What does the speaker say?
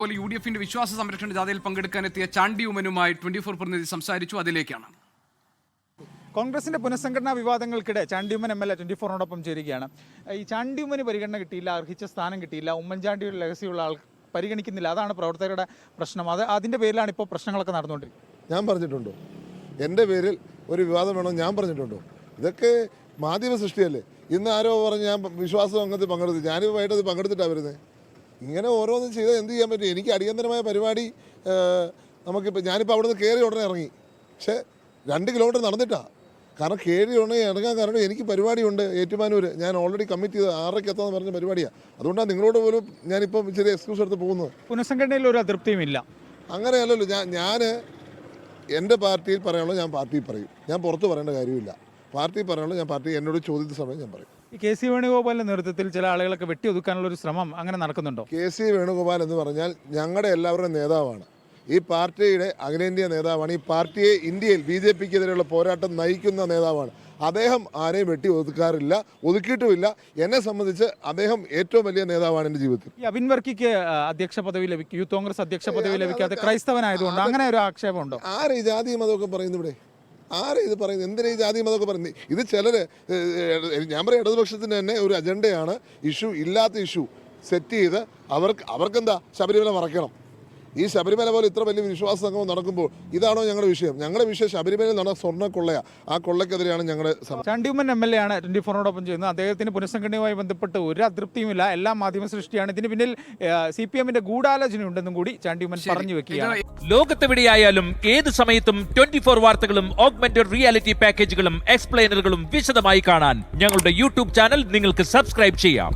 പോലെ യുഡിഎഫിന്റെ വിശ്വാസ സംരക്ഷണ ജാഥയിൽ പങ്കെടുക്കാനെത്തിയ ചാണ്ടി ഉമ്മനുമായി 24 പ്രതിനിധി സംസാരിച്ചു. അതിലേക്കാണ്. കോൺഗ്രസിന്റെ പുനഃസംഘടനാ വിവാദങ്ങൾക്കിടെ ചാണ്ടിയുമ്മൻ MLA 24നോടൊപ്പം ചേരുകയാണ്. ഈ ചാണ്ടിയുമ്മന് പരിഗണന കിട്ടിയില്ല, അർഹിച്ച സ്ഥാനം കിട്ടിയില്ല, ഉമ്മൻചാണ്ടിയുടെ ലെഗസിയുള്ള ആൾ പരിഗണിക്കുന്നില്ല, അതാണ് പ്രവർത്തകരുടെ പ്രശ്നം. അതിന്റെ പേരിലാണ് ഇപ്പോൾ പ്രശ്നങ്ങളൊക്കെ നടന്നുകൊണ്ടിരിക്കുന്നത്. ഞാൻ പറഞ്ഞിട്ടുണ്ടോ എൻ്റെ പേരിൽ ഒരു വിവാദം വേണമെന്ന് ഞാൻ പറഞ്ഞിട്ടുണ്ടോ? ഇതൊക്കെ മാധ്യമ സൃഷ്ടിയല്ലേ. ഇന്ന് ആരോ പറഞ്ഞ് ഞാൻ വിശ്വാസം അംഗത്തിൽ പങ്കെടുത്തു, ഞാനിപ്പോൾ വൈകിട്ടത് പങ്കെടുത്തിട്ടാണ് വരുന്നത്. ഇങ്ങനെ ഓരോന്നും ചെയ്താൽ എന്ത് ചെയ്യാൻ പറ്റും? എനിക്ക് അടിയന്തരമായ പരിപാടി നമുക്കിപ്പോൾ ഞാനിപ്പോൾ അവിടെ നിന്ന് കയറി ഉടനെ ഇറങ്ങി, പക്ഷേ 2 കിലോമീറ്റർ നടന്നിട്ടാണ്. കാരണം കയറി ഉടനെ ഇറങ്ങാൻ കാരണം എനിക്ക് പരിപാടിയുണ്ട് ഏറ്റുമാനൂർ. ഞാൻ ഓൾറെഡി കമ്മിറ്റ് ചെയ്ത് 6:00 എത്താമെന്ന് പറഞ്ഞ പരിപാടിയാണ്. അതുകൊണ്ടാണ് നിങ്ങളോട് പോലും ഞാനിപ്പം ചെറിയ എക്സ്ക്യൂസ് എടുത്ത് പോകുന്നത്. പുനഃസംഘടനയിൽ ഒരു അതൃപ്തിയും ഇല്ല. അങ്ങനെയല്ലല്ലോ. ഞാൻ എൻ്റെ പാർട്ടിയിൽ പറയാനുള്ളത് ഞാൻ പാർട്ടിയിൽ പറയും. ഞാൻ പുറത്ത് പറയേണ്ട കാര്യമില്ല. പാർട്ടി പറയാനുള്ളത് ഞാൻ പാർട്ടി എന്നോട് ചോദിച്ച സമയം ഞാൻ പറയും. ഈ KC വേണുഗോപാലിന്റെ നേതൃത്വത്തിൽ ചില ആളുകളൊക്കെ വെട്ടിയൊതുക്കാനുള്ള ഒരു ശ്രമം അങ്ങനെ നടക്കുന്നുണ്ടോ? KC വേണുഗോപാൽ എന്ന് പറഞ്ഞാൽ ഞങ്ങളുടെ എല്ലാവരുടെയും നേതാവാണ്. ഈ പാർട്ടിയുടെ അഖിലേന്ത്യാ നേതാവാണ്. ഈ പാർട്ടിയെ ഇന്ത്യയിൽ BJPക്കെതിരെയുള്ള പോരാട്ടം നയിക്കുന്ന നേതാവാണ്. അദ്ദേഹം ആരെയും വെട്ടി ഒതുക്കാറില്ല, ഒതുക്കിയിട്ടുമില്ല. എന്നെ സംബന്ധിച്ച് അദ്ദേഹം ഏറ്റവും വലിയ നേതാവാണ് എൻ്റെ ജീവിതത്തിൽ. ഈ അബിൻ വർക്കിക്ക് അധ്യക്ഷ പദവി ലഭിക്കും, യൂത്ത് കോൺഗ്രസ് അധ്യക്ഷ പദവി ലഭിക്കാതെ ക്രൈസ്തവനായതുകൊണ്ട് അങ്ങനെ ഒരു ആക്ഷേപമുണ്ടോ? ആരെ ഈ ജാതി മതമൊക്കെ പറയുന്നു ഇവിടെ? ആരെ ഇത് പറയുന്നത്? എന്തിനാ ഈ ജാതി മതമൊക്കെ പറയുന്നത്? ഇത് ചിലർ, ഞാൻ പറയാം, ഇടതുപക്ഷത്തിന് തന്നെ ഒരു അജണ്ടയാണ്. ഇഷ്യൂ ഇല്ലാത്ത ഇഷ്യൂ സെറ്റ് ചെയ്ത് അവർക്കെന്താ ശബരിമല മറക്കണം. ഈ ശബരിമല പോലെ ഇത്ര വലിയ വിശ്വാസ സംഗമം നടക്കുമ്പോൾ ഇതാണോ ഞങ്ങളുടെ വിഷയം? ഞങ്ങളുടെ വിഷയം ശബരിമലയിൽ നടന്ന സ്വർണ്ണ കൊള്ളയാണ്. ആ കൊള്ളക്കെതിരെയാണ് ഞങ്ങളുടെ. ചാണ്ടിയുമ്മൻ MLA ആണ് 24നോടൊപ്പം ചെയ്യുന്നത്. അദ്ദേഹത്തിന് പുനഃസംഘടനയുമായി ബന്ധപ്പെട്ട് ഒരു അതൃപ്തിയുമില്ല, എല്ലാം മാധ്യമ സൃഷ്ടിയാണ്. ഇതിന് പിന്നിൽ CPMന്റെ ഗൂഢാലോചനയുണ്ടെന്നും കൂടി ചാണ്ടിയുമ്മൻ പറഞ്ഞു വെക്കുകയാണ്. ലോകത്തെവിടെയായാലും ഏത് സമയത്തും 24 വാർത്തകളും ഓഗ്മെന്റഡ് റിയാലിറ്റി പാക്കേജുകളും എക്സ്പ്ലെയിനറുകളും വിശദമായി കാണാൻ ഞങ്ങളുടെ YouTube ചാനൽ നിങ്ങൾക്ക് സബ്സ്ക്രൈബ് ചെയ്യാം.